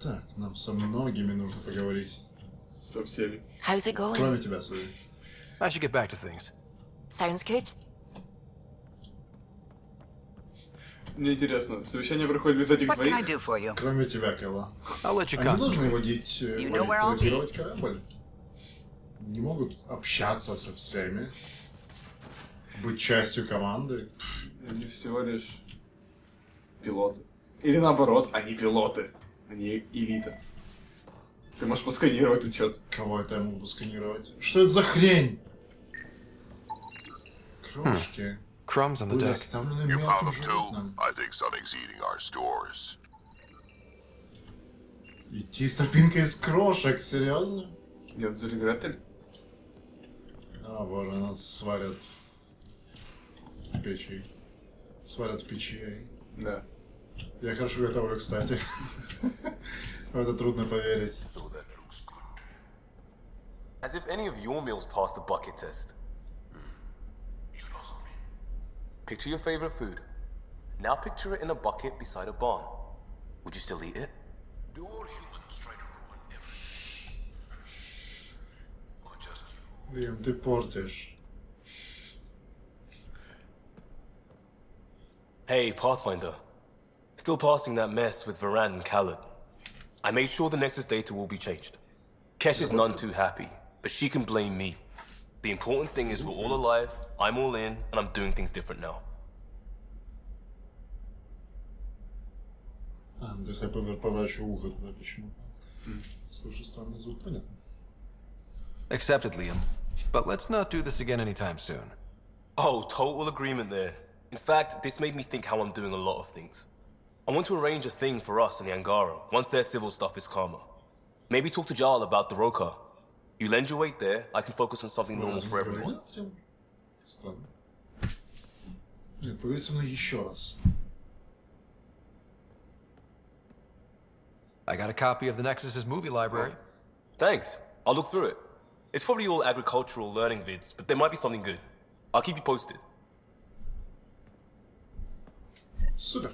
Так, нам со многими нужно поговорить. Со всеми. How's it going? Кроме тебя, Суи. I should get back to things. Sounds good. Мне интересно, совещание проходит без этих What can I двоих? do for you? Кроме тебя, Кэлла. I'll let you Они должны concentrate. водить, know where I'll be. пилотировать корабль. Не могут общаться со всеми. Быть частью команды. Они всего лишь пилоты. Или наоборот, они пилоты. Они элита. Ты можешь посканировать учет. Кого это я могу сканировать? Что это за хрень? Крошки. Crumbs on the Были deck. оставлены You found мелким them too? животным. I think something's eating our stores. Идти с тропинкой из крошек, серьезно? Нет, Гретель? О боже, нас сварят в печи. Сварят в печи. Да. Я хорошо готовлю, кстати. В это трудно поверить. As if any of your meals passed the bucket test. Picture your favorite food. Now picture it in a bucket beside a barn. Would you still eat it? Do all humans try to ruin everything? Or just you? Блин, ты портишь. Hey, Pathfinder. Still passing that mess with Varan and Khaled. I made sure the Nexus data will be changed. Kesh is none too happy, but she can blame me. The important thing is we're all alive, I'm all in, and I'm doing things different now. То есть я поворачиваю ухо туда почему-то. Слышу странный звук, понятно. Accepted, Liam. But let's not do this again anytime soon. Oh, total agreement there. In fact, this made me think how I'm doing a lot of things. I want to arrange a thing for us and the Angara once their civil stuff is calmer. Maybe talk to Jarl about the Roka. You lend your weight there, I can focus on something normal for everyone. Странно. Нет, поговори со мной еще раз. I got a copy of the Nexus's movie library. Thanks. I'll look through it. It's probably all agricultural learning vids, but there might be something good. I'll keep you posted. Супер.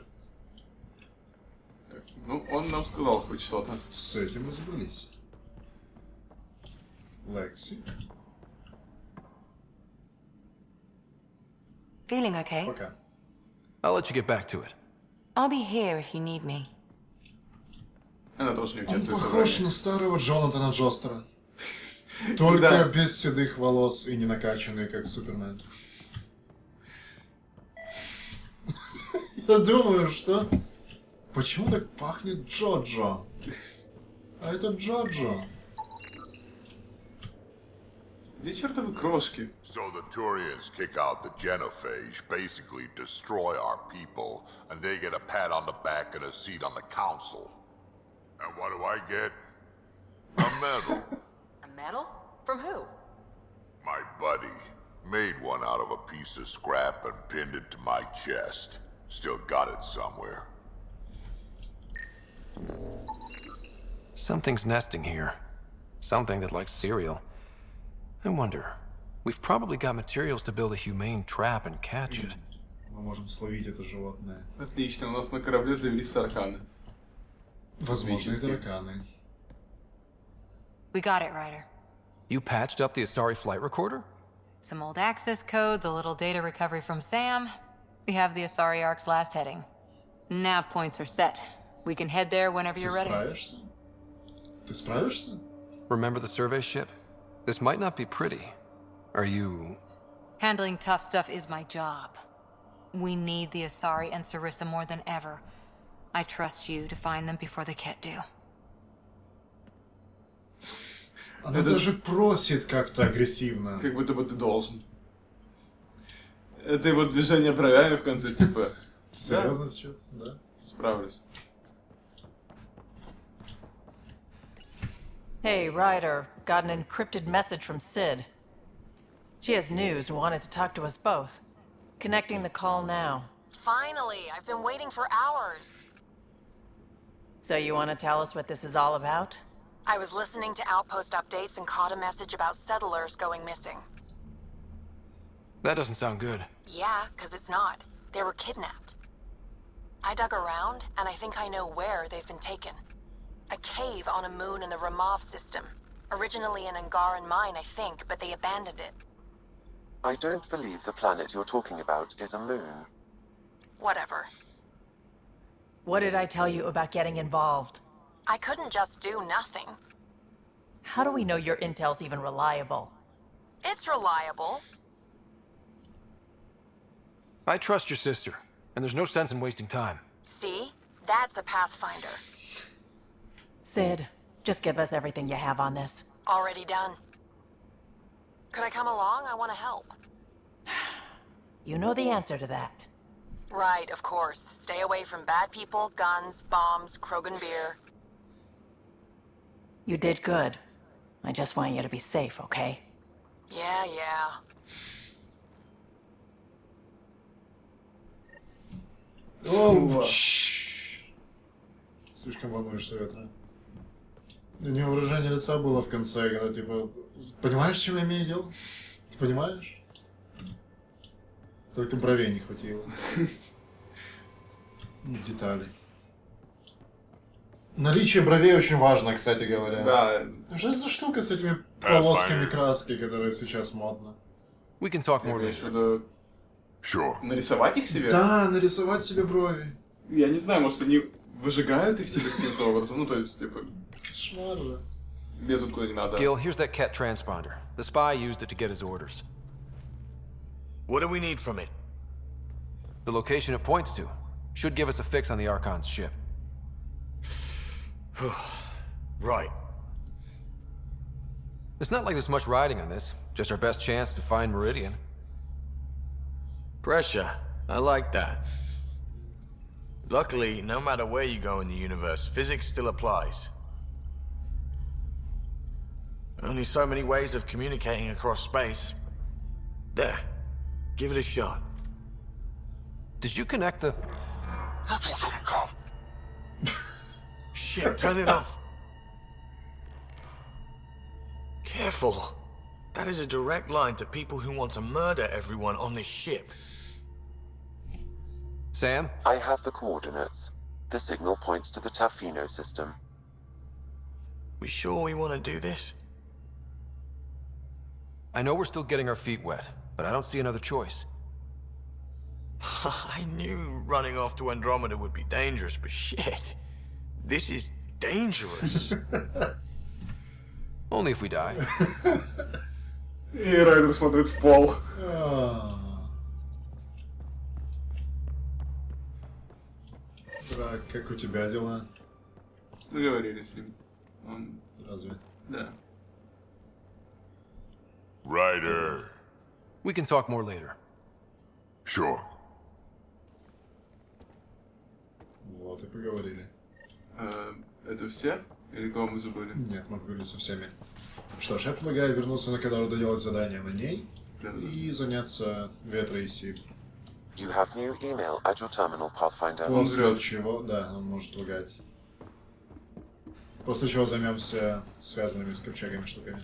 Так, ну, он нам сказал хоть что-то. С этим разобрались. Лекси. Feeling okay? Пока. I'll let you get back to it. I'll be here if you need me. Она тоже не Он участвует в похож собрании. на старого Джонатана Джостера. Только Да. без седых волос и не накачанный, как Супермен. Я думаю, что... Почему так пахнет Джоджо? А это Джоджо. Где чертовы крошки? So the Turians kick out the Genophage, basically destroy our people, and they get a pat on the back and a seat on the council. And what do I get? A medal. A medal? From who? My buddy made one out of a piece of scrap and pinned it to my chest. Still got it somewhere. Something's nesting here. Something that likes cereal. I wonder. We've probably got materials to build a humane trap and catch it. Мы можем словить это животное. Отлично, у нас на корабле завелись тараканы. Возможные Космические. тараканы. We got it, Ryder. You patched up the Asari flight recorder? Some old access codes, a little data recovery from Sam. We have the Asari Ark's last heading. Nav points are set. We can head there whenever Ты you're ready. справишься? Ты справишься? Remember the survey ship? This might not be pretty. Are you... Handling tough stuff is my job. We need the Asari and Sarissa more than ever. I trust you to find them before the Ket do. Она даже просит как-то агрессивно. Как будто бы ты должен. Это его движение бровями в конце, типа... Серьезно сейчас? Да. Справлюсь. Hey, Ryder. Got an encrypted message from Sid. She has news and wanted to talk to us both. Connecting the call now. Finally, I've been waiting for hours. So you want to tell us what this is all about? I was listening to Outpost updates and caught a message about settlers going missing. That doesn't sound good. Yeah, 'cause it's not. They were kidnapped. I dug around, and I think I know where they've been taken. A cave on a moon in the Ramov system. Originally an Angaran mine, I think, but they abandoned it. I don't believe the planet you're talking about is a moon. Whatever. What did I tell you about getting involved? I couldn't just do nothing. How do we know your intel's even reliable? It's reliable. I trust your sister, and there's no sense in wasting time. See? That's a Pathfinder. Sid, just give us everything you have on this. Already done. Could I come along? I want to help. You know the answer to that. Right, of course. Stay away from bad people, guns, bombs, Krogan beer. You did good. I just want you to be safe, okay? Yeah, yeah. О, слишком волнуешься, Ветра. У него выражение лица было в конце, когда типа... Понимаешь, с чем я имею дело? Ты понимаешь? Только бровей не хватило. Деталей. Наличие бровей очень важно, кстати говоря. Да. Что это за штука с этими полосками краски, которые сейчас модно? We can talk more Имеешь в later. виду Sure. нарисовать их себе? Да, нарисовать себе брови. Я не знаю, может они выжигают их себе каким-то образом, ну то есть, типа, Кошмар же. без откуда не надо. Gil, here's that Ket transponder. The spy used it to get his orders. What do we need from it? The location it points to should give us a fix on the Archon's ship. Right. It's not like there's much riding on this. Just our best chance to find Meridian. Pressure. I like that. Luckily, no matter where you go in the universe, physics still applies. Only so many ways of communicating across space. There. Give it a shot. Did you connect the... Shit, turn it off. Careful. That is a direct line to people who want to murder everyone on this ship. Sam? I have the coordinates. The signal points to the Tafino system. We sure we want to do this? I know we're still getting our feet wet, but I don't see another choice. I knew running off to Andromeda would be dangerous, but shit. This is dangerous. Only if we die. И Райдер смотрит в пол. Брак, как у тебя дела? Мы говорили с ним. Он... Разве? Да. Ryder. We can talk more later. Sure. Вот и поговорили. Это все? Или кого мы забыли? Нет, мы поговорили со всеми. Что ж, я предлагаю вернуться на Кадару, доделать задание на ней и заняться Ветрой и Сиб. You have new email at your terminal, Pathfinder. После чего, да, он может лагать. После чего займемся связанными с ковчегами штуками.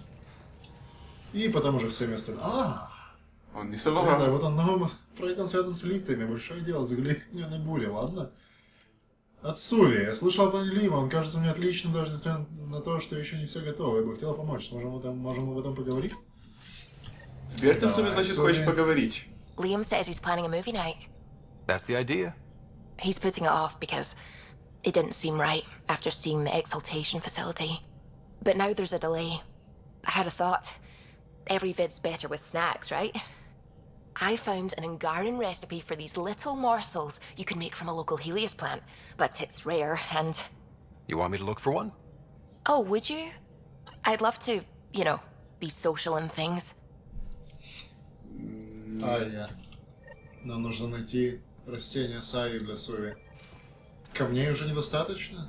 И потом уже всеми остальными. Он не Ладно, соврал. вот он, проект он связан с лифтами, большое дело, заглянение на буре, ладно? От Суви. Я слышал про Лима, он кажется мне отлично, даже несмотря на то, что еще не все готово. Я бы хотел помочь. Можем об этом поговорить? Теперь ты, Суми, значит, хочешь поговорить. Liam says he's planning a movie night. That's the idea. He's putting it off because it didn't seem right after seeing the exaltation facility. But now there's a delay. I had a thought. Every vid's better with snacks, right? I found an Angaran recipe for these little morsels you can make from a local Helios plant, but it's rare and... You want me to look for one? Oh, would you? I'd love to, you know, be social and things. Нам нужно найти растение саи для Суви. Камней уже недостаточно?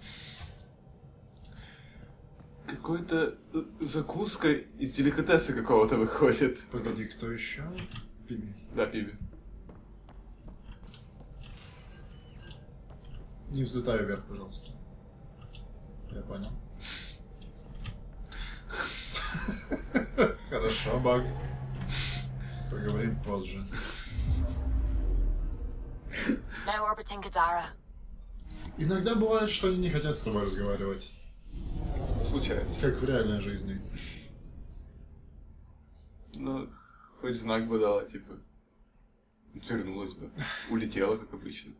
Какой-то закуска из деликатеса какого-то выходит. Погоди, кто еще? Пиби. Да, Пиби. Не взлетай вверх, пожалуйста. Я понял. Хорошо, Баг. Поговорим позже. Now orbiting Kadara. Иногда бывает, что они не хотят с тобой разговаривать. Случается. Как в реальной жизни. Ну, хоть знак бы дала, типа. Вернулась бы. Улетела, как обычно.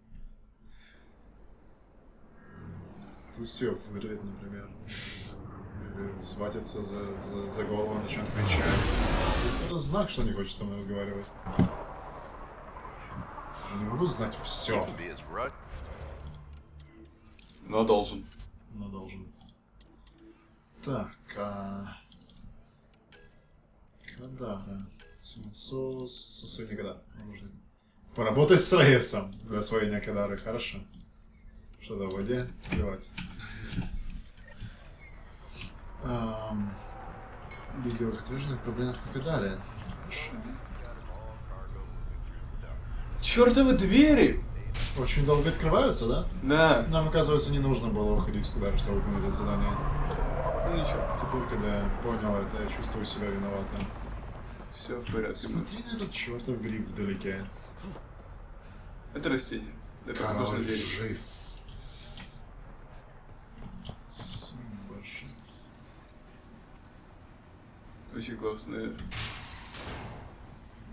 Пусть ее вырвет, например. Или схватится за голову, начнет кричать. Это знак, что не хочет со мной разговаривать. Я не могу знать все. Но должен. Но должен. Так, Кадара. Освоение Кадара. Нужно поработать с Рейсом для освоения Кадары. Хорошо. Что-то в воде плевать. Видео отверженных проблемах на Кадаре. Хорошо. Чёртовы двери! Очень долго открываются, да? Да. Нам, оказывается, не нужно было уходить с Кадара, чтобы выполнить это задание. Ну ничего. Теперь, когда я понял это, я чувствую себя виноватым. Все в порядке. Смотри на этот чертов гриб вдалеке. Это растение. Это похоже на Король дерево. жив. Симба жив. Очень классное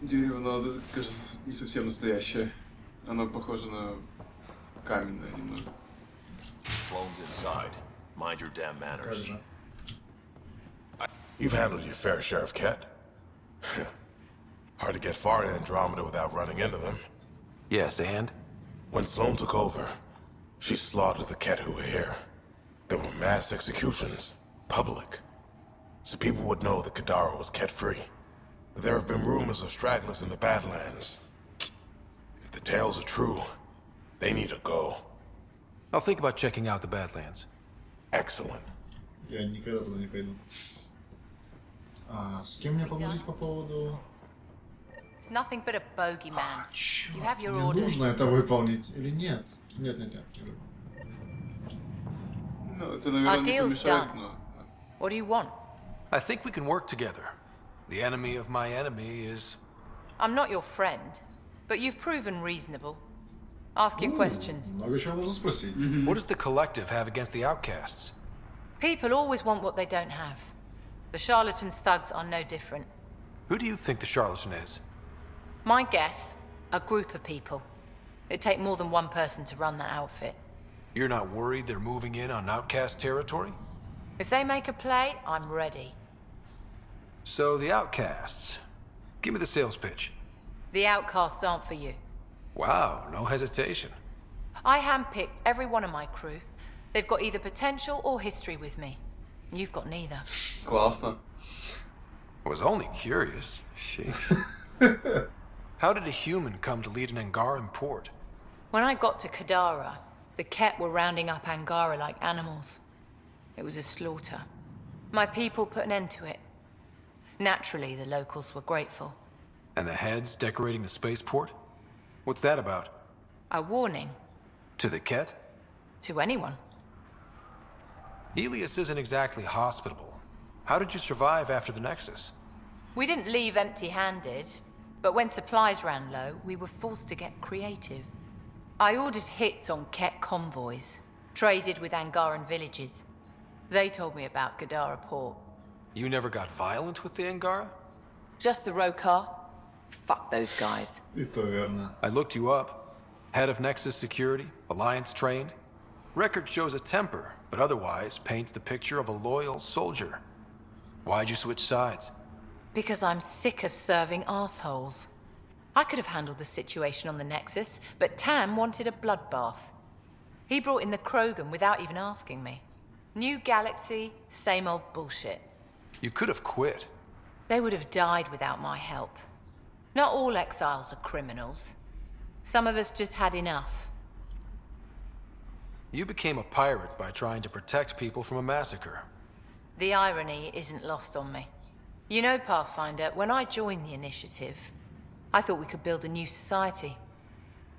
дерево, но это, кажется, не совсем настоящее. Оно похоже на каменное немного. Sloane's inside. Mind your damn Как manners. же? You've handled your fair share of Ket. Hard to get far in Andromeda without running into them. Yes, and? When Sloane took over, she slaughtered the Ket who were here. There were mass executions, public. So people would know that Kadara was Ket-free. But there have been rumors of stragglers in the Badlands. If the tales are true, they need to go. I'll think about checking out the Badlands. Excellent. Я никогда туда не пойду. С кем мне поговорить по поводу... It's nothing but a bogeyman. You have your Мне orders. нужно это выполнить или нет? Нет. Ну, это, наверное, Our не deal's помешает, done. но... What do you want? I think we can work together. The enemy of my enemy is... I'm not your friend, but you've proven reasonable. Ask your questions. Много чего можно спросить. What does the Collective have against the outcasts? People always want what they don't have. The charlatans' thugs are no different. Who do you think the charlatan is? My guess, a group of people. It'd take more than one person to run that outfit. You're not worried they're moving in on outcast territory? If they make a play, I'm ready. So the outcasts. Give me the sales pitch. The outcasts aren't for you. Wow, no hesitation. I handpicked every one of my crew. They've got either potential or history with me. You've got neither. Классно. I was only curious. Sheesh. How did a human come to lead an Angaran port? When I got to Kadara, the Ket were rounding up Angara like animals. It was a slaughter. My people put an end to it. Naturally, the locals were grateful. And the heads decorating the spaceport? What's that about? A warning To the Ket? to anyone. Helios isn't exactly hospitable. How did you survive after the Nexus? We didn't leave empty-handed, but when supplies ran low, we were forced to get creative. I ordered hits on Ket convoys, traded with Angaran villages. They told me about Gadara port. You never got violent with the Angara? Just the Rokar? Fuck those guys. И то верно. I looked you up. Head of Nexus Security, Alliance trained. Record shows a temper, but otherwise paints the picture of a loyal soldier. Why'd you switch sides? Because I'm sick of serving assholes. I could have handled the situation on the Nexus, but Tam wanted a bloodbath. He brought in the Krogan without even asking me. New galaxy, same old bullshit. You could have quit. They would have died without my help. Not all exiles are criminals. Some of us just had enough. You became a pirate by trying to protect people from a massacre. The irony isn't lost on me. You know, Pathfinder, when I joined the Initiative, I thought we could build a new society.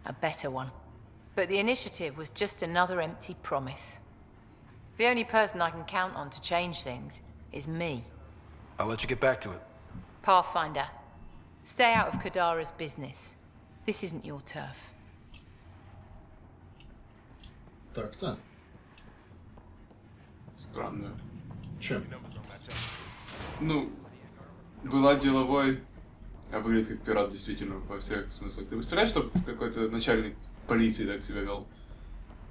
A better one. But the Initiative was just another empty promise. The only person I can count on to change things is me. I'll let you get back to it. Pathfinder, stay out of Kadara's business. This isn't your turf. Так-то. Странно. Чем? Ну, была деловой, а выглядит как пират действительно во всех смыслах. Ты представляешь, что какой-то начальник полиции так себя вел?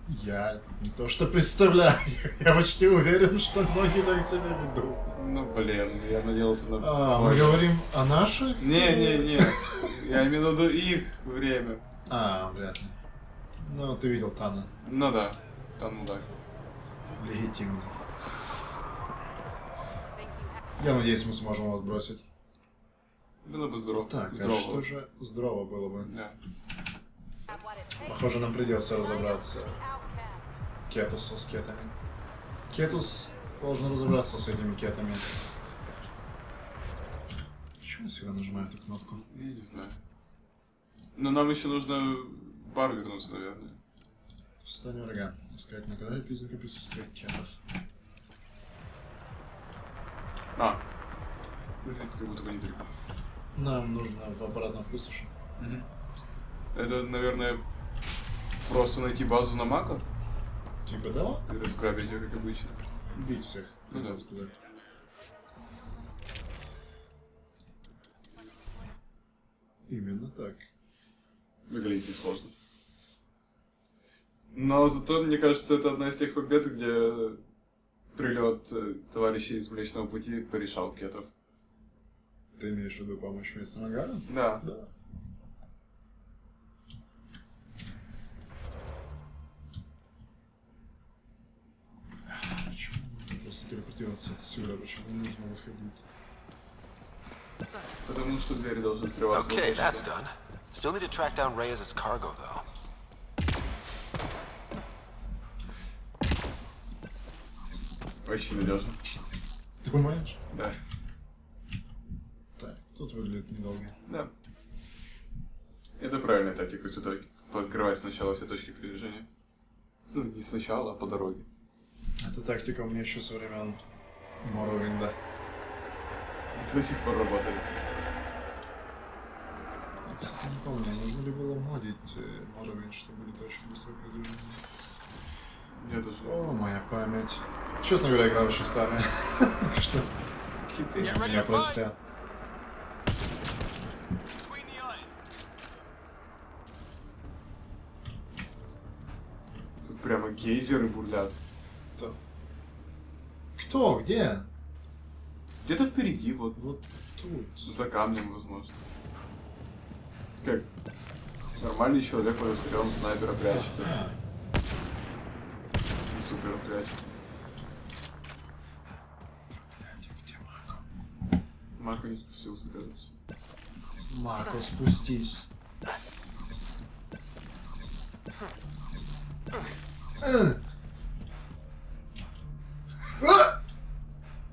Я не то что представляю, я почти уверен, что многие так себя ведут. Ну, блин, я надеялся на... Мы говорим о наших? Не, я имею в виду их время. Вряд ли. Ну, ты видел Тана. Ну да, там да. Легитимно. Я надеюсь, мы сможем его сбросить. Было бы здорово. Так, здорово. а что же здорово было бы? Да. Похоже, нам придется разобраться Кетусу с кетами. Кетус должен разобраться с этими кетами. Почему я всегда нажимаю эту кнопку? Я не знаю. Но нам еще нужно в бар вернуться, наверное. Встань, ураган. Искать на канале признака присутствия кетов. Выглядит как будто бы недалеко. Нам нужно в обратно в пустоши. Это, наверное, просто найти базу на Мака Типа того? и разграбить ее, как обычно. Бить всех. Ну да. Сказать. Именно так. Выглядит несложно. Но зато, мне кажется, это одна из тех побед, где прилет товарищей из Млечного Пути порешал кетов. Ты имеешь в виду помощь местным агарам? Да. Да. Почему нужно просто телепортироваться отсюда? Почему нужно выходить? Потому что двери должны открываться. Okay, that's done. Still need to track down Reyes' cargo, though. Очень надежно. Думаешь? Да. Так, тут выглядит недолго. Да. Это правильная тактика все-таки. Пооткрывать сначала все точки передвижения. Ну, не сначала, а по дороге. Эта тактика у меня еще со времен Моровинда. И до сих пор работает. Я, кстати, не помню, нужно ли было модить Моровинд, чтобы были точки быстрого передвижения. Я тоже. О, моя память. Честно говоря, игра очень старая. Что? Хиты. Меня простят. Тут прямо гейзеры бурлят. Кто? Где? Где-то впереди, вот. Вот тут. За камнем, возможно. Как? Нормальный человек под стрелом снайпера прячется. И супер прячется. Блядь, где Мако? Мако не спустился, кажется. Мако, спустись.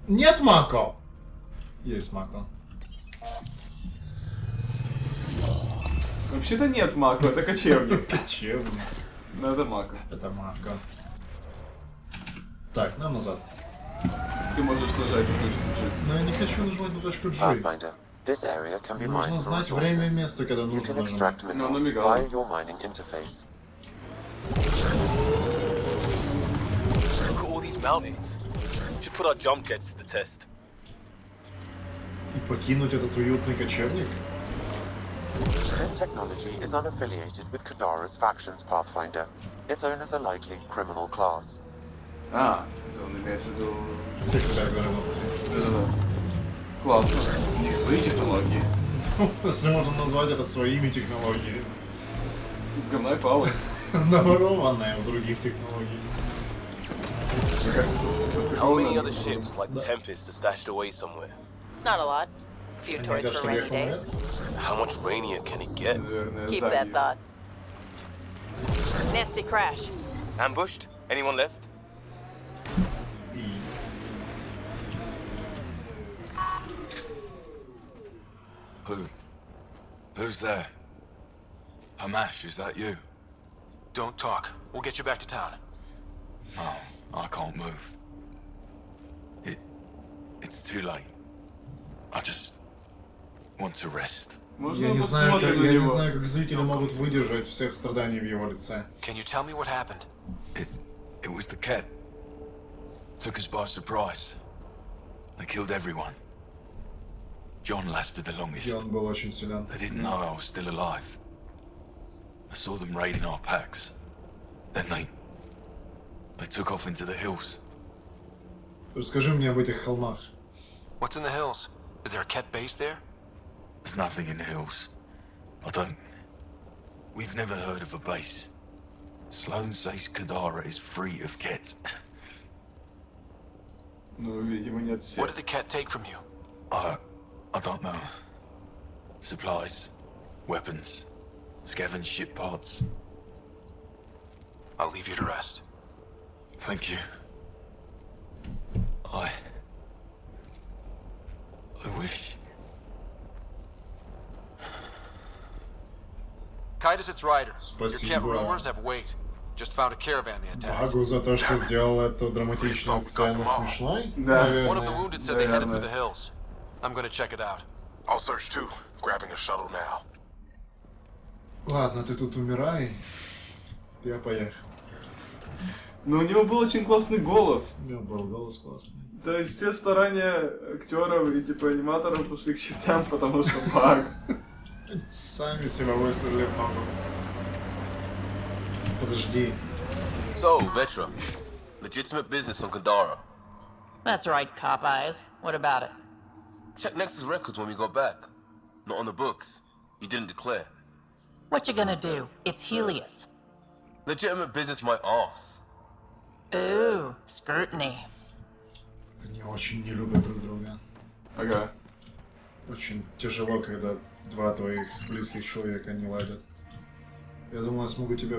Нет Мако! Есть Мако. Вообще-то нет Мако, это кочевник. Кочевник. Но это Мако. Это Мако. Так, нам назад. Ты можешь нажать на точку G. Но я не хочу нажимать на точку G. Pathfinder, this area can be mined Нужно for знать время и resources. место, когда You нужно can нажимать. extract No, no minerals me go. via your mining interface. Look at all these mountains. We should put our jump jets to the test. И покинуть этот уютный кочевник? This technology is unaffiliated with Kadara's factions, Pathfinder. Its owners are likely criminal class. А, это он имеет в виду... Ты когда говорил? Да-да-да. Классно. У них свои технологии. Если можно назвать это своими технологиями. Из говна и палы. Наворованные в других технологиях. Мы как-то How many other состыкованы. ships like the Tempest are stashed away somewhere? Not a lot. Few Они toys даже for rainy ехали, days. How much rainier can it get? Наверное, Keep сзади. that thought. Nasty crash. Ambushed? Anyone left? Who's there? Hamash, is that you? Don't talk. We'll get you back to town. Oh, I can't move. It's too late. I just want to rest. Можно Я не знаю, посмотрим на я не него? знаю, как зрители могут выдержать всех страданий в его лице. Can you tell me what happened? It was the cat. Took us by surprise. They killed everyone. John lasted the И longest. он был очень силен. They didn't know I was still alive. I saw them raiding our packs. Then they took off into the hills. Расскажи мне об этих холмах. What's in the hills? Is there a Ket base there? There's nothing in the hills. We've never heard of a base. Sloan says Kadara is free of Ket. Ну, видимо, нет всех. What did the Ket take from you? I don't know. Supplies, weapons, scavenged ship parts. I'll leave you to rest. Thank you. I wish. Kaitis, it's Ryder. Your Ket rumors have weight. Just found a caravan they attacked. Багу за то, что сделал эту драматичную сцену смешной? Да. One of the Наверное. wounded said they headed for the hills. I'm gonna check it out. I'll search too, grabbing a shuttle now. Ладно, ты тут умирай. Я поехал. Но у него был очень классный голос. У него был голос классный. То есть все старания актеров и типа аниматоров ушли к чертям, потому что баг. Сами себя выстрелили в ногу. Подожди. So, Vetra, legitimate business on Kadara. That's right, Cop Eyes. What about it? Check Nexus records when we got back. Not on the books. You didn't declare. What you gonna do? It's Helios. Legitimate business my ass. Ooh, scrutiny. Они очень не любят друг друга. Ага. Очень тяжело, когда два твоих близких человека не ладят. Я думал, я смогу тебя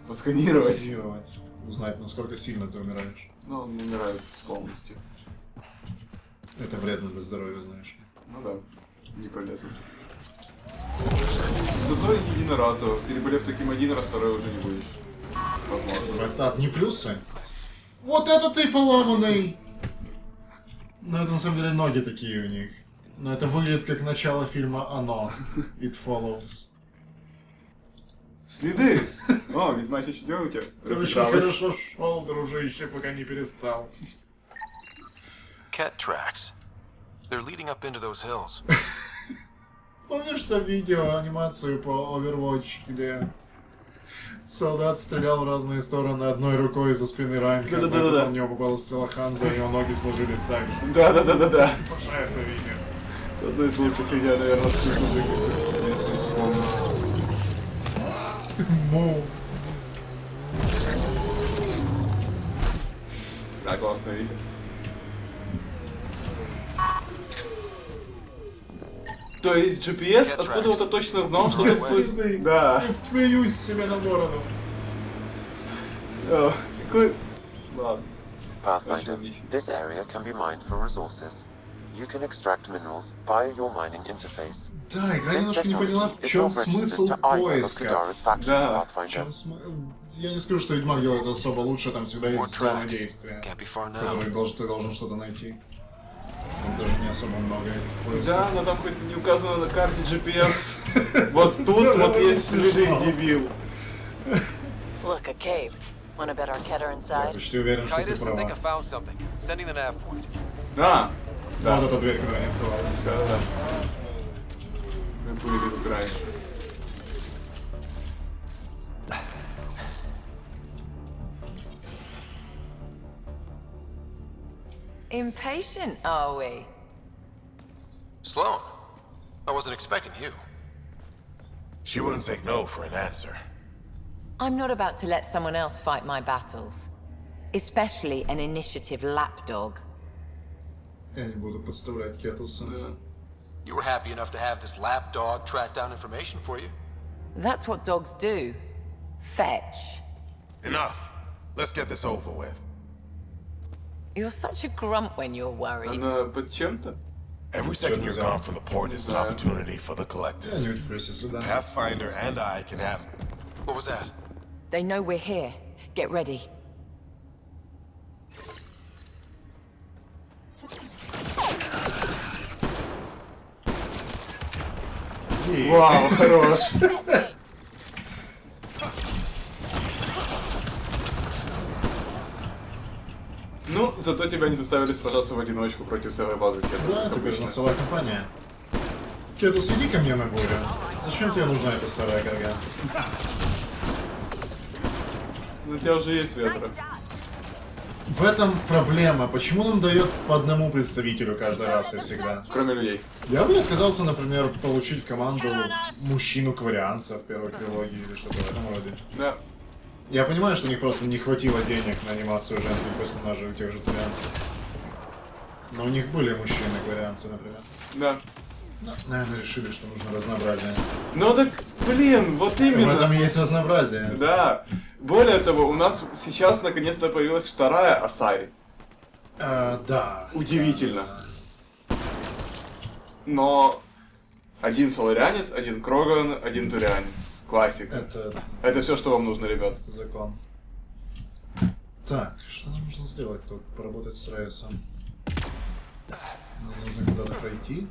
Посканировать. посканировать, узнать, насколько сильно ты умираешь. Ну, он умирает полностью. Это вредно для здоровья, знаешь ли. Ну да, не полезно. Зато единоразово. Переболев таким один раз, второй уже не будешь. Возможно. Это одни плюсы. Вот это ты поломанный! Но это на самом деле ноги такие у них. Но это выглядит как начало фильма «Оно». It Follows. Следы! О, ведьмачья чудовище. Ты очень хорошо шел, дружище, пока не перестал. Ket tracks. They're leading up into those hills. Помнишь то видео, анимацию по Overwatch, где солдат стрелял в разные стороны одной рукой из-за спины Райнха, Да-да-да-да. в него попала стрела Ханза, и его ноги сложились так же. Да-да-да-да-да. Обожаю это видео. Это одно из лучших видео, наверное, с YouTube, если вспомнить. Мув. Да, классно видео. То есть GPS откуда-то точно знал, что ты Звезды. Да. Я плююсь себе на бороду. О, какой... Ладно. Pathfinder, this area can be mined for resources. You can extract minerals via your mining interface. Да, игра This немножко не поняла, technology в is чем not смысл registered to either of поиска. Kadara's factions, Да. Pathfinder. Я не скажу, что Ведьмак делает особо лучше, там всегда More есть зоны tracks. действия, Can't be far now. которые ты должен что-то найти. Там даже не особо много этих поисков. Да, но там хоть не указано на карте GPS. Вот тут вот есть следы, дебил. Look, a cave. Wanna bet our Keter Я inside? почти уверен, что ты Kaitis, I think I права. found something. Sending the nav point. А, да. Вот эта дверь, которая не открывалась. Да-да-да. Мы были тут раньше. Impatient, are we? Sloan, I wasn't expecting you. She wouldn't take no for an answer. I'm not about to let someone else fight my battles. Especially an initiative lapdog. Я не буду подставлять Кеттлса. Да. You were happy enough to have this lapdog track down information for you. That's what dogs do. Fetch. Enough. Let's get this over with. You're such a grump when you're worried. Она под чем-то? Every second you're gone from the port is an opportunity for the Я collective. не удивлюсь, если да. Pathfinder and I can have... What was that? They know we're here. Get ready. Вау, хорош. Ну, зато тебя не заставили сражаться в одиночку против целой базы Кета. Да, теперь же целая компания. Кетус, иди ко мне на бурю. Зачем тебе нужна эта старая карга? Ну, у тебя уже есть ветра. В этом проблема. Почему нам дает по одному представителю каждый раз и всегда? Кроме людей. Я бы отказался, например, получить в команду мужчину-кварианца в первой трилогии или что-то в этом роде. Да. Я понимаю, что у них просто не хватило денег на анимацию женских персонажей у тех же кварианцев. Но у них были мужчины-кварианцы, например. Да. Ну, наверное, решили, что нужно разнообразие. Ну так, блин, вот именно. В этом есть разнообразие. Да. Более того, у нас сейчас наконец-то появилась вторая Асари. Да. Удивительно. Но один соларианец, один кроган, один турианец. Классика. Это все, что вам нужно, ребят. Это закон. Так, что нам нужно сделать тут? Поработать с Рейсом. Нам нужно куда-то пройти.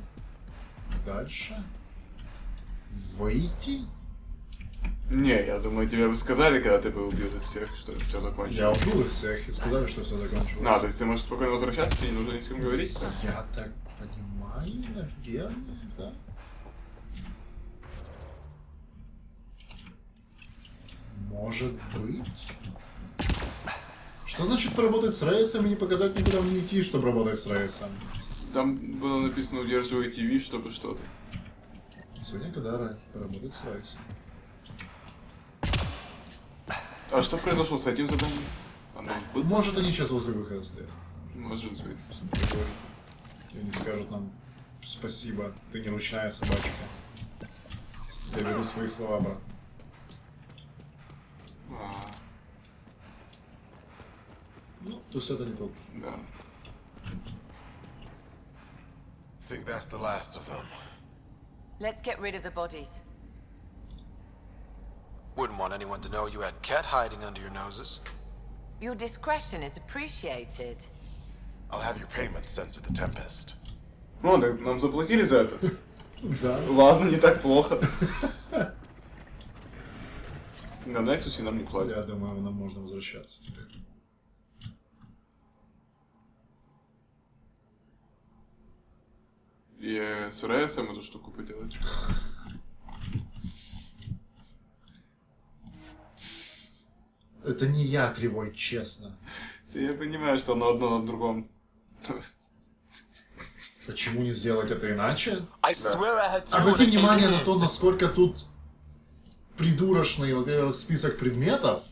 Дальше. Выйти? Не, я думаю, тебе бы сказали, когда ты бы убил их всех, что все закончилось. Я убил их всех и сказали, что все закончилось. То есть ты можешь спокойно возвращаться, тебе не нужно ни с кем говорить? Я так понимаю, наверное, да? Может быть. Что значит поработать с Рейсом и не показать никуда не идти, чтобы работать с Рейсом? Там было написано удерживайте V, чтобы что-то. Сегодня Кадара поработать с Рейсом. А что произошло с этим заданием? Может, они сейчас возле выхода стоят. Может быть. И они скажут нам спасибо, ты не ручная собачка. Я беру свои слова обратно. Ну, то есть это не тот. Да. Think that's the last of them. Let's get rid of the bodies. Wouldn't want anyone to know you had Ket hiding under your noses. Your discretion is appreciated. I'll have your payment sent to the Tempest. Ну, так нам заплатили за это. Да. Ладно, не так плохо. На Nexus нам не платят. Я думаю, нам можно возвращаться теперь. И с Рейсом эту штуку поделать. Это не я кривой, честно. Я понимаю, что оно одно на другом. Почему не сделать это иначе? Да. Обрати внимание на то, насколько тут придурочный, во-первых, список предметов,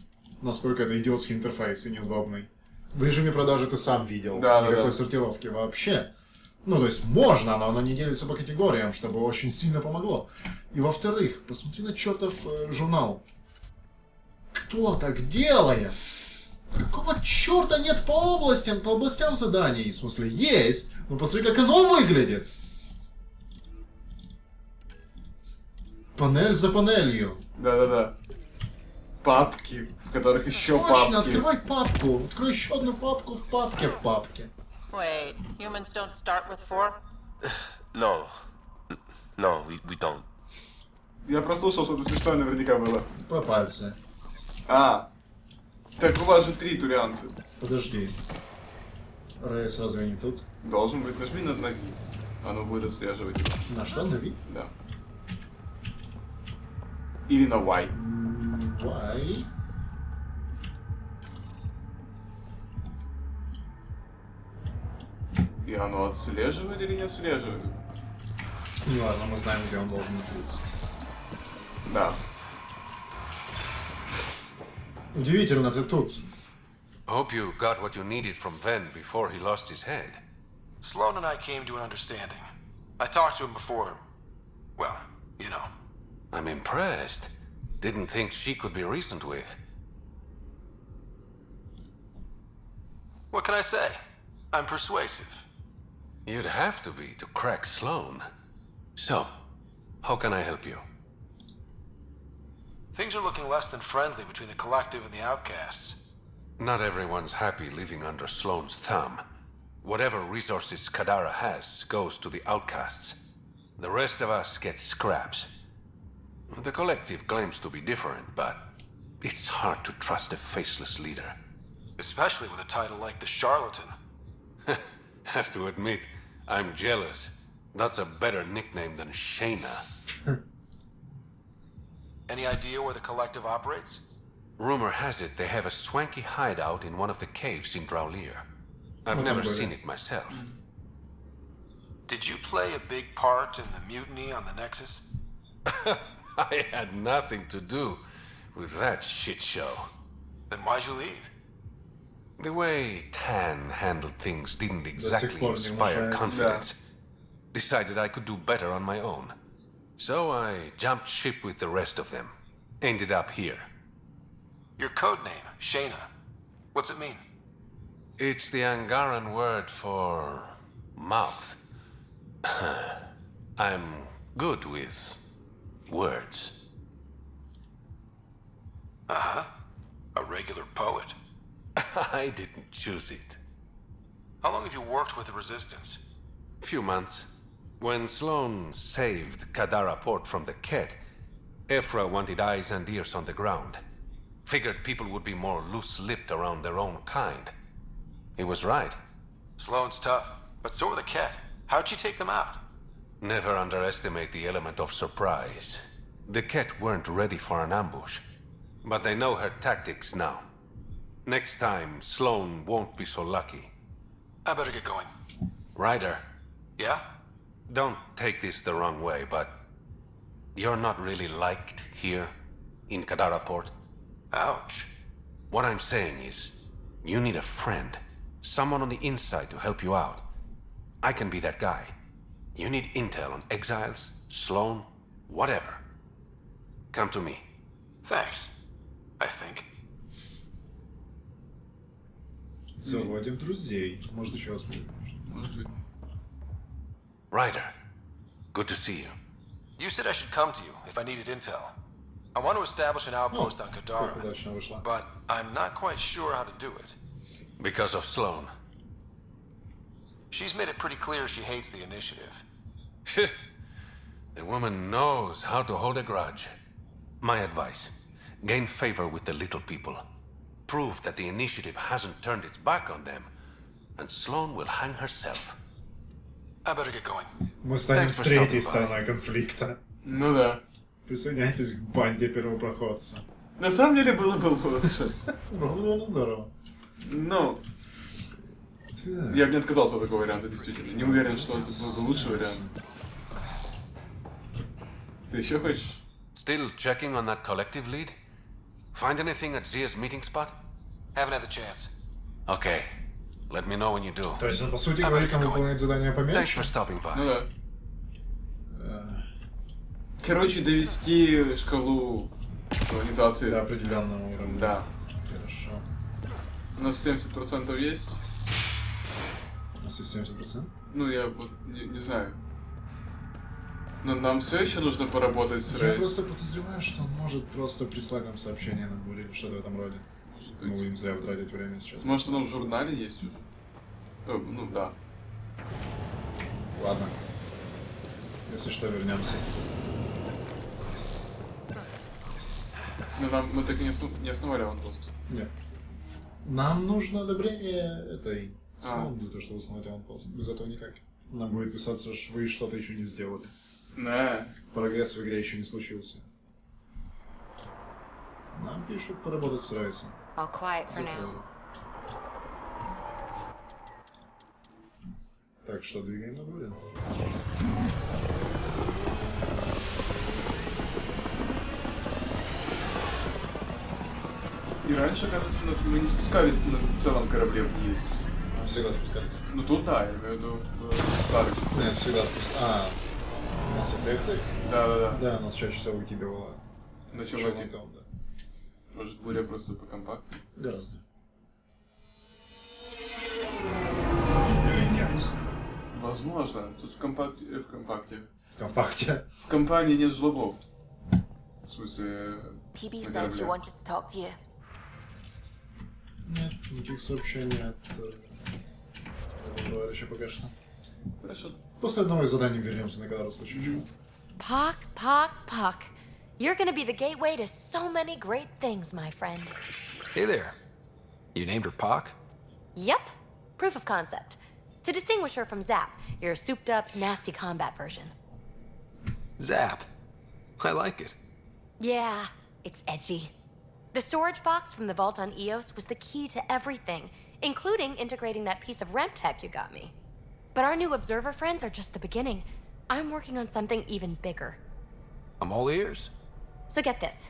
насколько это идиотский интерфейс и неудобный. В режиме продажи ты сам видел. Да, Никакой сортировки вообще. Ну, то есть можно, но оно не делится по категориям, чтобы очень сильно помогло. И во-вторых, посмотри на чертов журнал. Кто так делает? Какого черта нет по областям заданий? В смысле, есть, но посмотри, как оно выглядит. Панель за панелью. Да-да-да. Папки, в которых еще Точно, папки. открывай папку. Открой еще одну папку в папке в папке. Wait, humans don't start with 4? No. No, we don't. Я прослушал, что это смешное наверняка было. Про пальцы. Так у вас же 3 турианца. Подожди. Рейс разве не тут? Должен быть. Нажми на V. Оно будет отслеживать. На что? На V? Да. Или на Y. Y. И оно отслеживает или не отслеживает? Неважно, мы знаем, где он должен находиться. Да. Удивительно, ты тут. Hope you got what you needed from Ven before he lost his head. Sloan and I came to an understanding. I talked to him before. Well, you know. I'm impressed. Didn't think she could be reasoned with. What can I say? I'm persuasive. You'd have to be to crack Sloan. So, how can I help you? Things are looking less than friendly between the Collective and the Outcasts. Not everyone's happy living under Sloan's thumb. Whatever resources Kadara has goes to the Outcasts. The rest of us get scraps. The Collective claims to be different, but it's hard to trust a faceless leader. Especially with a title like the Charlatan. Have to admit, I'm jealous. That's a better nickname than Shayna. Any idea where the collective operates? Rumor has it they have a swanky hideout in one of the caves in Draulir. I've never seen it myself. Did you play a big part in the mutiny on the Nexus? I had nothing to do with that shit show. Then why'd you leave? The way Tan handled things didn't exactly inspire confidence. Decided I could do better on my own. So I jumped ship with the rest of them. Ended up here. Your code name, Shayna. What's it mean? It's the Angaran word for mouth. I'm good with words. Uh-huh. A regular poet. I didn't choose it. How long have you worked with the Resistance? Few months. When Sloan saved Kadara Port from the Ket, Ephra wanted eyes and ears on the ground. Figured people would be more loose-lipped around their own kind. He was right. Sloan's tough, but so are the Ket. How'd you take them out? Never underestimate the element of surprise. The Ket weren't ready for an ambush, but they know her tactics now. Next time, Sloan won't be so lucky. I better get going. Ryder. Yeah? Don't take this the wrong way, but you're not really liked here in Kadara Port. Ouch. What I'm saying is, you need a friend. Someone on the inside to help you out. I can be that guy. You need intel on exiles, Sloan, whatever. Come to me. Thanks. I think. Заводим друзей. Может, еще раз можно. Ryder, good to see you. You said I should come to you if I needed intel. I want to establish an outpost on Kadara, but I'm not quite sure how to do it. Because of Sloan. She's made it pretty clear she hates the initiative. The woman knows how to hold a grudge. My advice, gain favor with the little people. Prove that the initiative hasn't turned its back on them, and Sloan will hang herself. I better get going. Мы станем третьей стороной конфликта. Ну да. Присоединяйтесь к банде первопроходца. На самом деле было бы лучше. Было бы довольно здорово. Ну, я бы не отказался от такого варианта, действительно. Не уверен, что это был бы лучший вариант. Ты еще хочешь? Still checking on that collective lead? Find anything at Zia's meeting spot? Haven't had the chance. Okay. Let me know when you do. То есть он, по сути, говорит, нам выполнять задание поменьше? Thanks for stopping by. Ну да. Короче, довести шкалу колонизации до определенного уровня. Да. Хорошо. У нас 70% есть. У нас есть 70%? Ну, я вот не знаю. Но нам все еще нужно поработать с Рейс. Я просто подозреваю, что он может просто прислать нам сообщение на буре или что-то в этом роде. Может быть. Мы будем зря тратить время сейчас. Может, оно в журнале есть уже? Ну да. Ладно. Если что, вернемся. Но мы так и не основали аванпост. Нет. Нам нужно одобрение этой Sloan для того, чтобы основать аванпост. Без этого никак. Нам будет писаться, что вы что-то еще не сделали. Да. Прогресс в игре еще не случился. Нам пишут поработать с Райсом. All quiet for now. Так что двигаем на буре. И раньше, кажется, мы не спускались на целом корабле вниз. Мы всегда спускались. Ну тут да, я имею в виду в старых частях. Нет, всегда спускались. В Mass Effect? Да. Да, нас чаще всего выкидывало. На челноке. Да. Может, более просто покомпактнее? Гораздо. Или нет? Возможно. Тут в компакте. В компакте. В компании нет жлобов. В смысле... PB said she wanted to talk to you. Нет, никаких сообщений от товарища пока что. Хорошо. После одного из заданий вернемся на Кадару в случае чего. Puck. You're gonna be the gateway to so many great things, my friend. Hey there. You named her Pock? Yep. Proof of concept. To distinguish her from Zap, your souped-up, nasty combat version. Zap. I like it. Yeah, it's edgy. The storage box from the vault on Eos was the key to everything, including integrating that piece of REM tech you got me. But our new observer friends are just the beginning. I'm working on something even bigger. I'm all ears. So get this.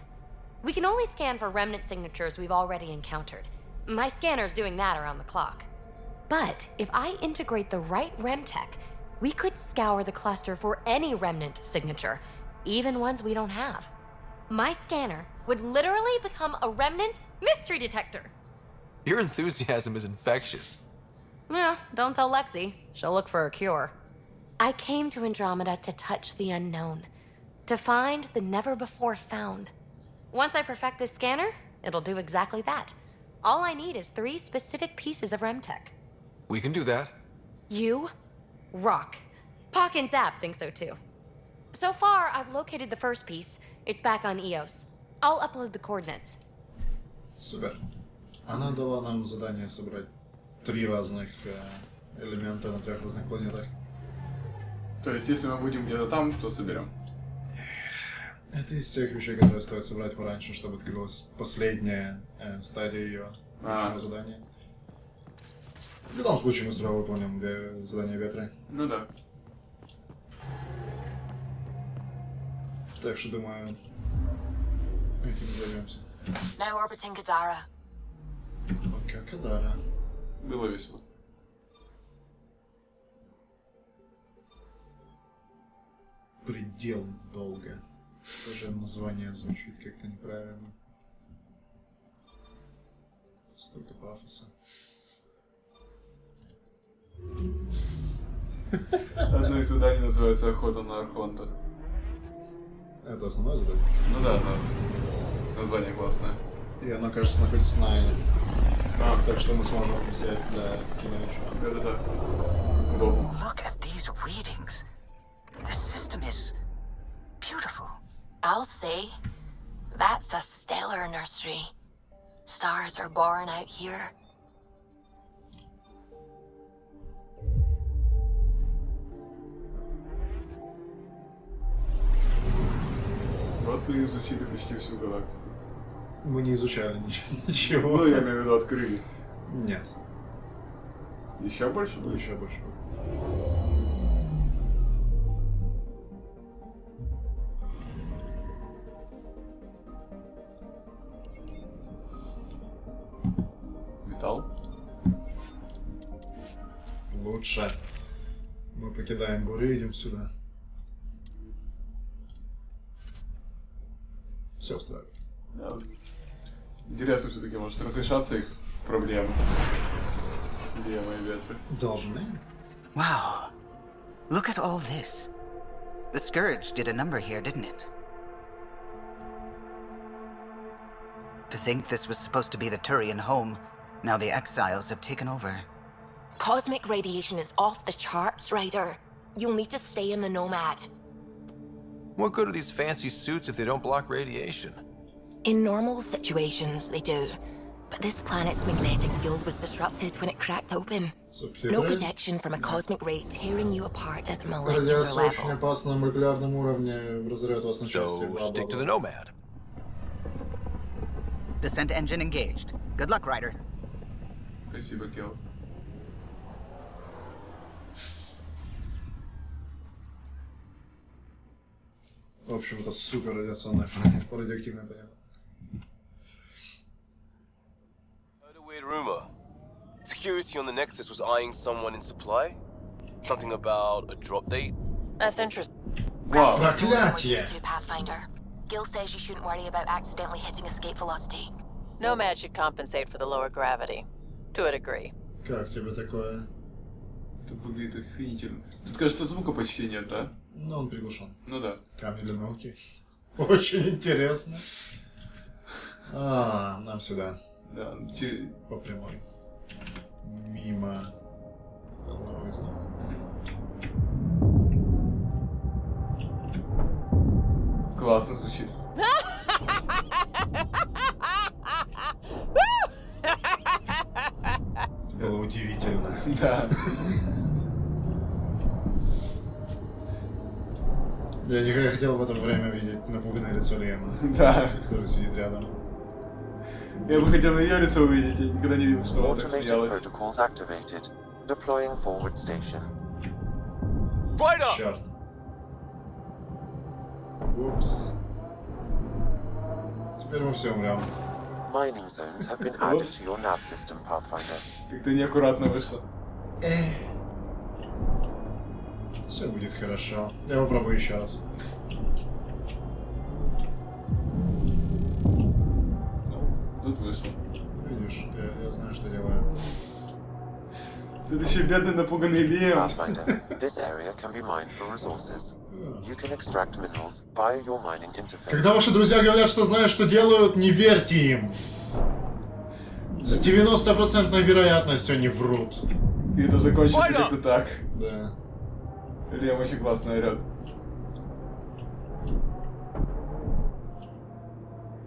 We can only scan for remnant signatures we've already encountered. My scanner's doing that around the clock. But if I integrate the right REM tech, we could scour the cluster for any remnant signature, even ones we don't have. My scanner would literally become a remnant mystery detector. Your enthusiasm is infectious. Yeah, don't tell Lexi. She'll look for a cure. I came to Andromeda to touch the unknown, to find the never-before-found. Once I perfect this scanner, it'll do exactly that. All I need is 3 specific pieces of REM tech. We can do that. You rock. Pock and Zap think so too. So far, I've located the first piece. It's back on Eos. I'll upload the coordinates. Супер. Она дала нам задание собрать 3 разных элемента на 3 разных планетах. То есть, если мы будем где-то там, то соберем. Это из тех вещей, которые стоит собрать пораньше, чтобы открылась последняя стадия ее задания. В любом случае мы сразу выполним задание ветра. Ну да. Так что думаю, этим и займемся. Now orbiting Kadara. Пока Кадара. Было весело. Пределы долго. Тоже название звучит как-то неправильно. Столько пафоса. Одно из заданий называется «Охота на Архонта». Это основное задание? Ну да, да. Название классное. И оно, кажется, находится на Айне. Так что мы сможем взять для кино еще. Да-да-да. Удобно. Look at these readings. The system is beautiful. I'll say, that's a stellar nursery. Stars are born out here. Вот мы изучили почти всю галактику. Мы не изучали ничего. Ну, я имею в виду, открыли. Нет. Еще больше? Ну, еще больше. Металл? Лучше. Мы покидаем бурю и идем сюда. Все устраивает. Да. Интересно все-таки, может разрешаться их проблемы. Где мои ветры? Должны. Wow. Look at all this. The Scourge did a number here, didn't it? To think this was supposed to be the Turian home, now the exiles have taken over. Cosmic radiation is off the charts, Ryder. You'll need to stay in the Nomad. What good are these fancy suits if they don't block radiation? In normal situations, they do. But this planet's magnetic field was disrupted when it cracked open. No protection from a cosmic ray tearing you apart at the molecular Радиация очень level. опасна на молекулярном уровне, разорвет вас на части. So stick to the Nomad. Descent engine engaged. Good luck, Ryder. Спасибо, Кел. В общем, это супер радиационная радиоактивная планета. Heard a weird rumor. Security on the Nexus was eyeing someone in supply? Something about a drop date? That's interesting. Wow. Проклятие! Pathfinder. Gil says you shouldn't worry about accidentally hitting escape velocity. Nomad should compensate for the lower gravity. To a degree. Как тебе такое? Это выглядит охренительно. Тут, кажется, звука почти нет, да? Ну, он приглушен. Ну да. Камни для науки. Очень интересно. Нам сюда. Да. По прямой. Мимо одного из них. Классно звучит. Да. Я никогда хотел в это время видеть напуганное лицо Лема. Да. Который сидит рядом. Я бы хотел ее лицо увидеть, я никогда не видел, что она так Automated смеялась. protocols activated. Deploying forward station. Right up! Черт. Упс. Теперь мы все умрем. Mining zones have been added to your nav system, Pathfinder. Как-то неаккуратно вышло. Все будет хорошо. Я попробую еще раз. Тут вышло. Видишь, я знаю, что делаю. Тут еще бедный напуганный Лем. Pathfinder, this area can be mined for resources. You can extract minerals via your mining interface. Когда ваши друзья говорят, что знают, что делают, не верьте им. С 90% вероятностью они врут. И это закончится как-то так. Да. Лем очень классно орёт.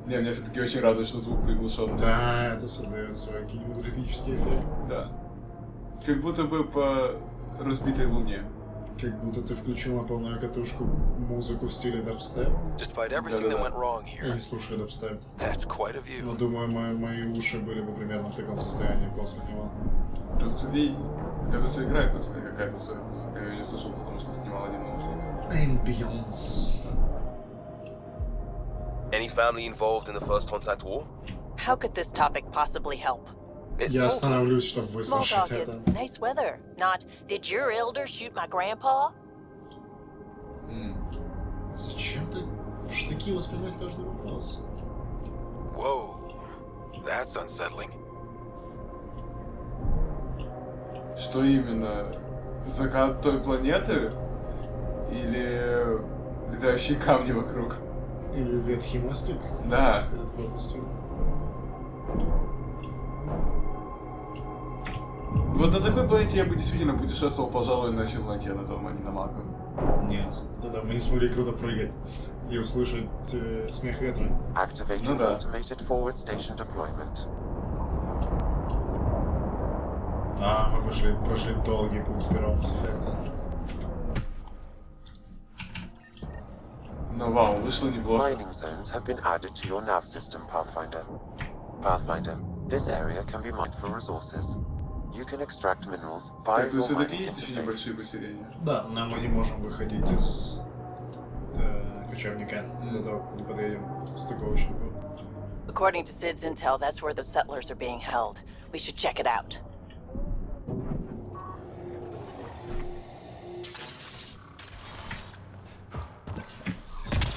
Не, меня все-таки очень радует, что звук приглушен. Да, это создает свой кинематографический эффект. Да. Как будто бы по разбитой луне. Как будто ты включил на полную катушку музыку в стиле дабстеп. Despite everything that went wrong Я here, не слушаю дабстеп. that's quite a Но view. думаю, мои уши были бы примерно в таком состоянии после него. Плюс CD, оказывается, играет какая-то своя музыка. Я ее не слышал, потому что снимал один наушник. Ambience. Any family involved in the First Contact War? How could this topic possibly help? Я остановлюсь, чтобы Small выслушать talk is это. nice weather, not did your elder shoot my grandpa? Зачем ты в штыки воспринимать каждый вопрос? Whoa, that's unsettling. Что именно? Закат той планеты? Или летающие камни вокруг? Или ветхий мостик Да. перед пропастью. Вот на такой планете я бы действительно путешествовал, пожалуй, на челноке на том, а не на Маку. Нет, тогда мы не смогли круто прыгать и услышать смех ветра. Activating да. automated forward station deployment. Мы прошли долгий путь с первого Mass Effect. Ну вау, вышло неплохо. Mining zones have been added to your nav system, Pathfinder. Pathfinder, this area can be mined for resources. You can extract minerals via Так, то your все-таки mining есть еще interface. небольшие поселения. Да, но мы не можем выходить из кочевника до того, как не подъедем к стыковочнику. According to Sid's intel, that's where the settlers are being held. We should check it out.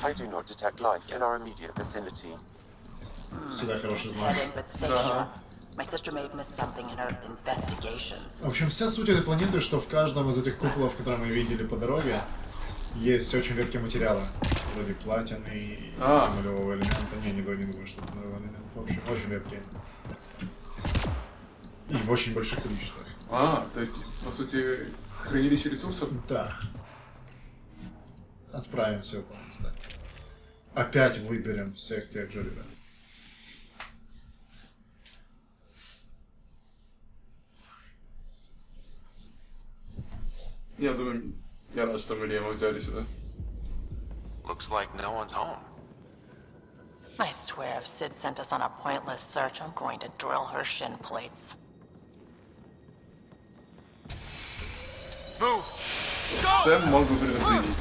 I do not detect life in our immediate vicinity. Всегда хороший знак. Head in, but stay sharp. My sister may have missed something in her investigations. В общем, вся суть этой планеты, что в каждом из этих куполов, которые мы видели по дороге, есть очень редкие материалы. Вроде платины и нулевого элемента. Не думаю, что это нулевой элемент. В общем, очень редкие. И в очень больших количествах. То есть, по сути, хранилище ресурсов? Да. Отправим все полностью, да. Опять выберем всех тех же ребят. Я думаю, я рад, что мы Лема взяли сюда. Looks like no one's home. I swear, if Sid sent us on a pointless search, I'm going to drill her shin plates. Move! Сэм мог бы предупредить.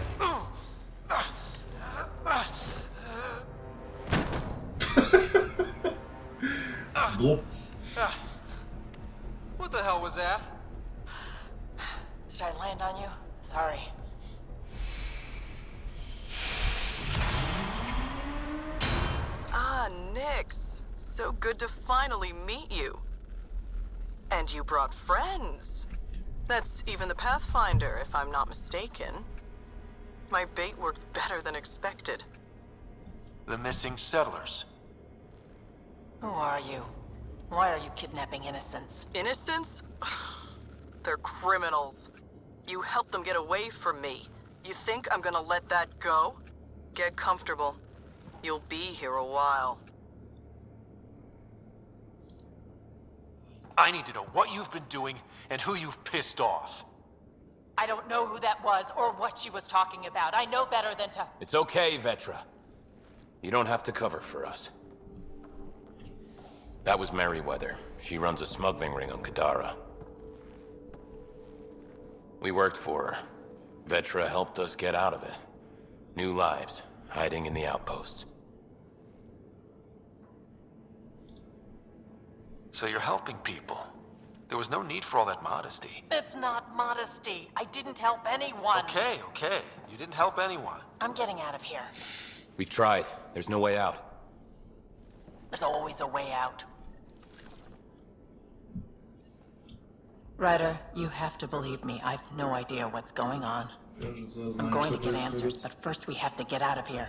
Глуп. What the hell was that? Did I land on you? Sorry. Ah, Nix. So good to finally meet you. And you brought friends. That's even the Pathfinder, if I'm not mistaken. My bait worked better than expected. The missing settlers. Who are you? Why are you kidnapping innocents? Innocents? They're criminals. You helped them get away from me. You think I'm gonna let that go? Get comfortable. You'll be here a while. I need to know what you've been doing and who you've pissed off. I don't know who that was or what she was talking about. I know better than to... It's okay, Vetra. You don't have to cover for us. That was Merryweather. She runs a smuggling ring on Kadara. We worked for her. Vetra helped us get out of it. New lives, hiding in the outposts. So you're helping people. There was no need for all that modesty. It's not modesty. I didn't help anyone. Okay. You didn't help anyone. I'm getting out of here. We've tried. There's no way out. There's always a way out. Ryder, you have to believe me. I've no idea what's going on. I'm going to get answers, but first we have to get out of here.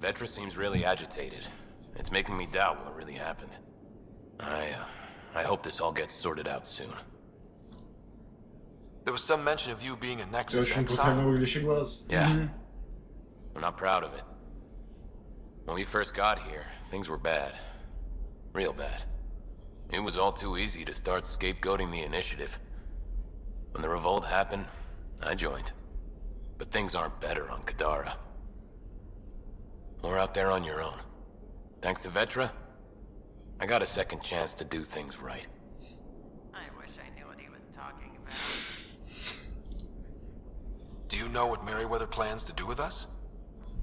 Vetra seems really agitated. It's making me doubt what really happened. I hope this all gets sorted out soon. There was some mention of you being a Nexus Очень exile. брутально выглядящий глаз. Yeah. I'm not proud of it. When we first got here, things were bad. Real bad. It was all too easy to start scapegoating the initiative. When the revolt happened, I joined. But things aren't better on Kadara. Or out there on your own. Thanks to Vetra, I got a second chance to do things right. I wish I knew what he was talking about. Do you know what Merryweather plans to do with us?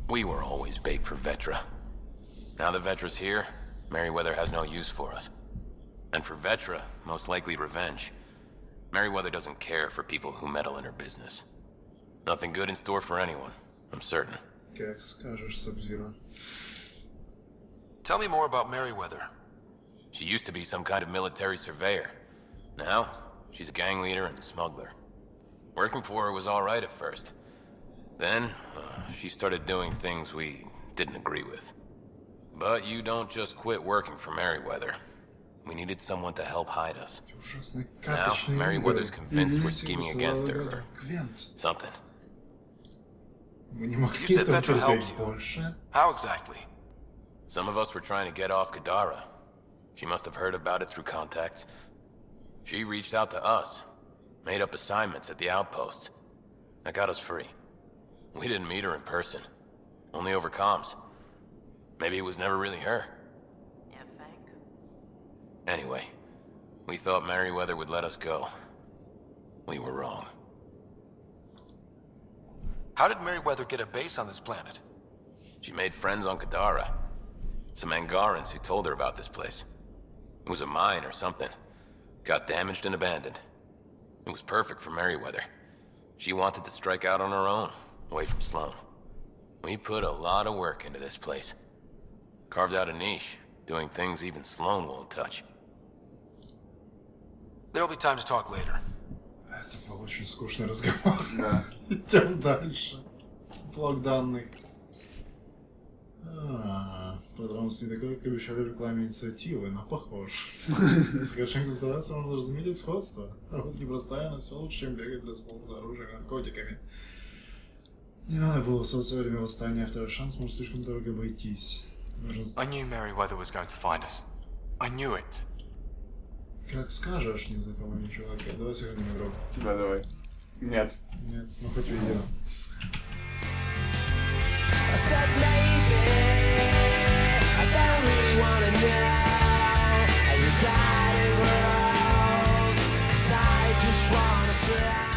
We were always bait for Vetra. Now that Vetra's here, Merryweather has no use for us. And for Vetra, most likely revenge. Merryweather doesn't care for people who meddle in her business. Nothing good in store for anyone, I'm certain. Как скажешь, Sub-Zero. Tell me more about Merryweather. She used to be some kind of military surveyor. Now, she's a gang leader and smuggler. Working for her was all right at first. Then, she started doing things we didn't agree with. But you don't just quit working for Merryweather. We needed someone to help hide us. Now, Merryweather's convinced we're scheming against her, or something. Мы не You могли said там Vetra helped терпеть you. больше. How exactly? Some of us were trying to get off Kadara. She must have heard about it through contacts. She reached out to us, made up assignments at the outpost. That got us free. We didn't meet her in person, only over comms. Maybe it was never really her. Anyway, we thought Merryweather would let us go. We were wrong. How did Merryweather get a base on this planet? She made friends on Kadara. Some Angarans who told her about this place. It was a mine or something. Got damaged and abandoned. It was perfect for Merryweather. She wanted to strike out on her own, away from Sloan. We put a lot of work into this place. Carved out a niche, doing things even Sloan won't touch. There'll be time to talk later. Это был очень скучный разговор. Да. Идем дальше. Блок данных. Продрамус не такой, как обещали в рекламе инициативы, но похож. Если хорошенько постараться, можно даже заметить сходство. Работа непростая, но все лучше, чем бегать для слов за оружием и наркотиками. Не надо было высовываться во время восстания, второй шанс может слишком дорого обойтись. I knew Merryweather was going to find us. I knew it. Как скажешь, незнакомый чувак. Давай сыграем игру. Да, давай. Нет. Нет, ну хоть видео. I said maybe I don't really wanna know how you got it wrong, 'cause I just wanna fly.